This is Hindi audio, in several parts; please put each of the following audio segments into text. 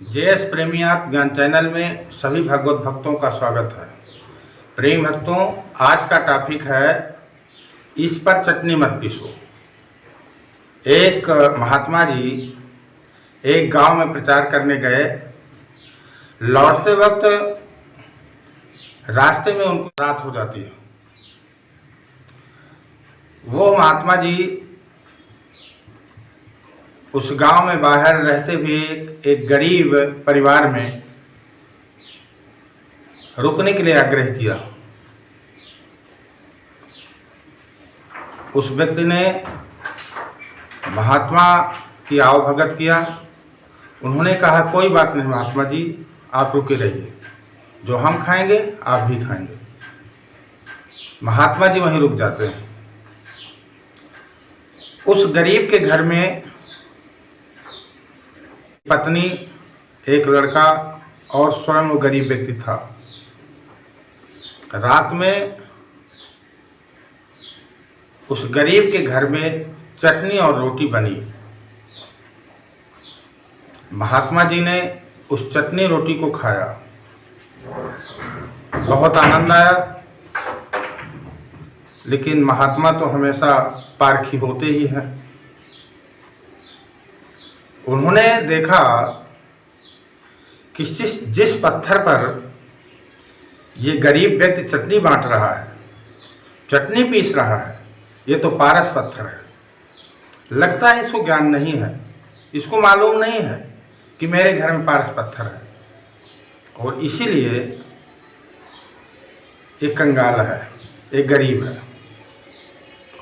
जेएस प्रेमियात ज्ञान चैनल में सभी भगवत भक्तों का स्वागत है। प्रेम भक्तों, आज का टॉपिक है इस पर चटनी मत पीसो। एक महात्मा जी एक गांव में प्रचार करने गए। लौटते वक्त रास्ते में उनको रात हो जाती है। वो महात्मा जी उस गांव में बाहर रहते हुए एक गरीब परिवार में रुकने के लिए आग्रह किया। उस व्यक्ति ने महात्मा की आवभगत किया। उन्होंने कहा, कोई बात नहीं महात्मा जी, आप रुके रहिए, जो हम खाएंगे आप भी खाएंगे। महात्मा जी वहीं रुक जाते हैं। उस गरीब के घर में पत्नी, एक लड़का और स्वयं वो गरीब व्यक्ति था। रात में उस गरीब के घर में चटनी और रोटी बनी। महात्मा जी ने उस चटनी रोटी को खाया, बहुत आनंद आया। लेकिन महात्मा तो हमेशा पारखी होते ही हैं। उन्होंने देखा कि जिस पत्थर पर ये गरीब व्यक्ति चटनी बांट रहा है, चटनी पीस रहा है, ये तो पारस पत्थर है। लगता है इसको ज्ञान नहीं है, इसको मालूम नहीं है कि मेरे घर में पारस पत्थर है, और इसीलिए एक कंगाल है, एक गरीब है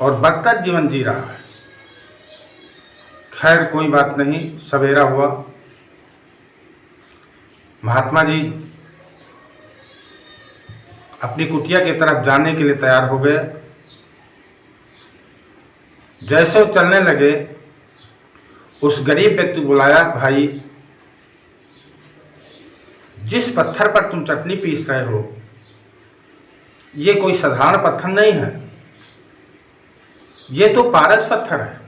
और बदतर जीवन जी रहा है। खैर कोई बात नहीं, सवेरा हुआ। महात्मा जी अपनी कुटिया की तरफ जाने के लिए तैयार हो गए। जैसे वो चलने लगे, उस गरीब व्यक्ति को बुलाया, भाई जिस पत्थर पर तुम चटनी पीस रहे हो, ये कोई साधारण पत्थर नहीं है, ये तो पारस पत्थर है।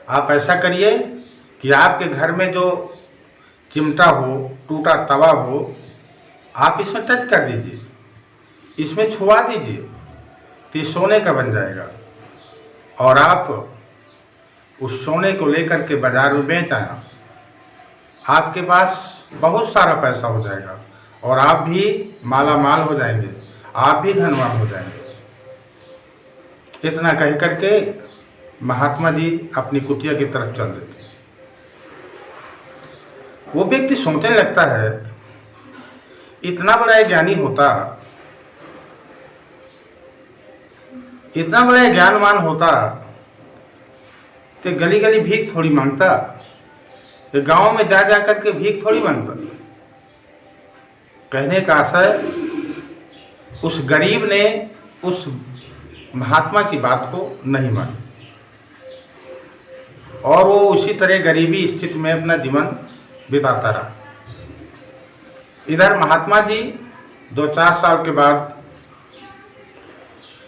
आप ऐसा करिए कि आपके घर में जो चिमटा हो, टूटा तवा हो, आप इसमें टच कर दीजिए, इसमें छुआ दीजिए, तो ये सोने का बन जाएगा। और आप उस सोने को लेकर के बाजार में बेच आना, आपके पास बहुत सारा पैसा हो जाएगा और आप भी माला माल हो जाएंगे, आप भी धनवान हो जाएंगे। इतना कह करके महात्मा जी अपनी कुटिया की तरफ चल देते। वो व्यक्ति सोचने लगता है, इतना बड़ा ज्ञानी होता, इतना बड़ा ज्ञानवान होता कि गली गली भीख थोड़ी मांगता, कि गांव में जा जा करके भीख थोड़ी मांगता। कहने का आशय, उस गरीब ने उस महात्मा की बात को नहीं मानी और वो उसी तरह गरीबी स्थिति में अपना जीवन बिताता रहा। इधर महात्मा जी 2-4 साल के बाद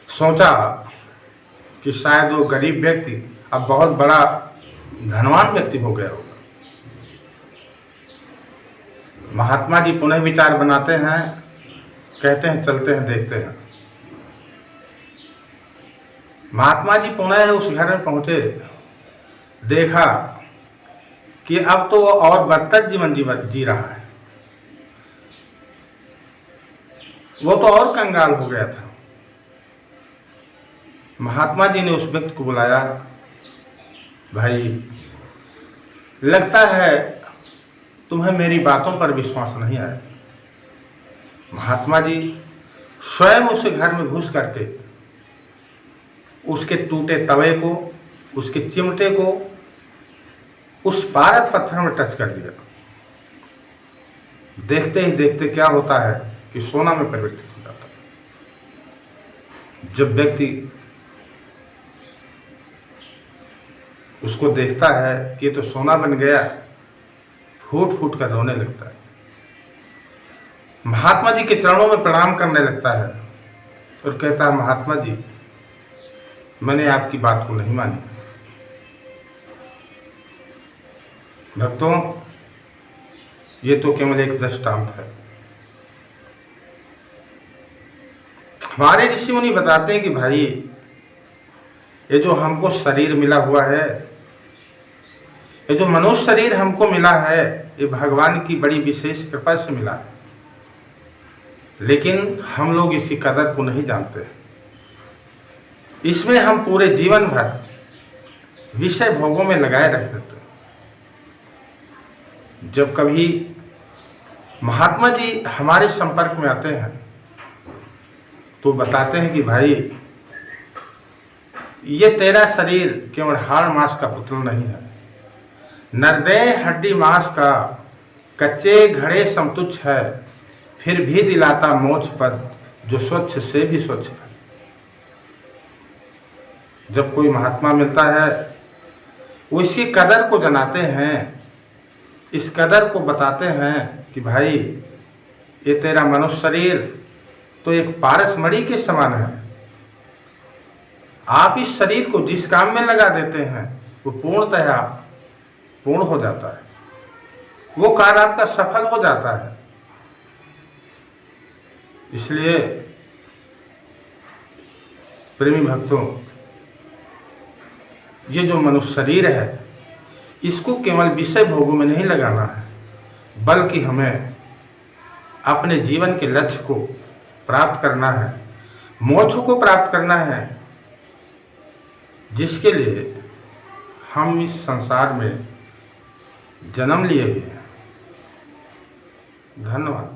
सोचा कि शायद वो गरीब व्यक्ति अब बहुत बड़ा धनवान व्यक्ति हो गया होगा। महात्मा जी पुनः विचार बनाते हैं, कहते हैं चलते हैं, देखते हैं। महात्मा जी पुनः उस घर में पहुंचे। देखा कि अब तो वो और बदतर जीवन जी रहा है, वो तो और कंगाल हो गया था। महात्मा जी ने उस व्यक्ति को बुलाया, भाई लगता है तुम्हें मेरी बातों पर विश्वास नहीं आया। महात्मा जी स्वयं उस घर में घुस करके उसके टूटे तवे को, उसके चिमटे को उस पारस पत्थर में टच कर दिया। देखते ही देखते क्या होता है कि सोना में परिवर्तित हो जाता है। जब व्यक्ति उसको देखता है कि ये तो सोना बन गया, फूट फूट कर रोने लगता है। महात्मा जी के चरणों में प्रणाम करने लगता है और कहता है, महात्मा जी मैंने आपकी बात को नहीं मानी। भक्तों, ये तो केवल एक दृष्टांत है। हमारे ऋषि मुनि बताते हैं कि भाई, ये जो हमको शरीर मिला हुआ है, ये जो मनुष्य शरीर हमको मिला है, ये भगवान की बड़ी विशेष कृपा से मिला है। लेकिन हम लोग इसी कदर को नहीं जानते। इसमें हम पूरे जीवन भर विषय भोगों में लगाए रहते थे। जब कभी महात्मा जी हमारे संपर्क में आते हैं तो बताते हैं कि भाई, ये तेरा शरीर केवल हाड़ मांस का पुतला नहीं है, नरदेह हड्डी मांस का कच्चे घड़े समतुच्छ है, फिर भी दिलाता मोक्ष पद जो स्वच्छ से भी स्वच्छ है। जब कोई महात्मा मिलता है, वो इसकी कदर को जनाते हैं, इस कदर को बताते हैं कि भाई, ये तेरा मनुष्य शरीर तो एक पारस मणि के समान है। आप इस शरीर को जिस काम में लगा देते हैं वो पूर्णतः पूर्ण हो जाता है, वो कार्य आपका सफल हो जाता है। इसलिए प्रेमी भक्तों, ये जो मनुष्य शरीर है, इसको केवल विषय भोगों में नहीं लगाना है, बल्कि हमें अपने जीवन के लक्ष्य को प्राप्त करना है, मोक्ष को प्राप्त करना है, जिसके लिए हम इस संसार में जन्म लिए हुए हैं। धन्यवाद।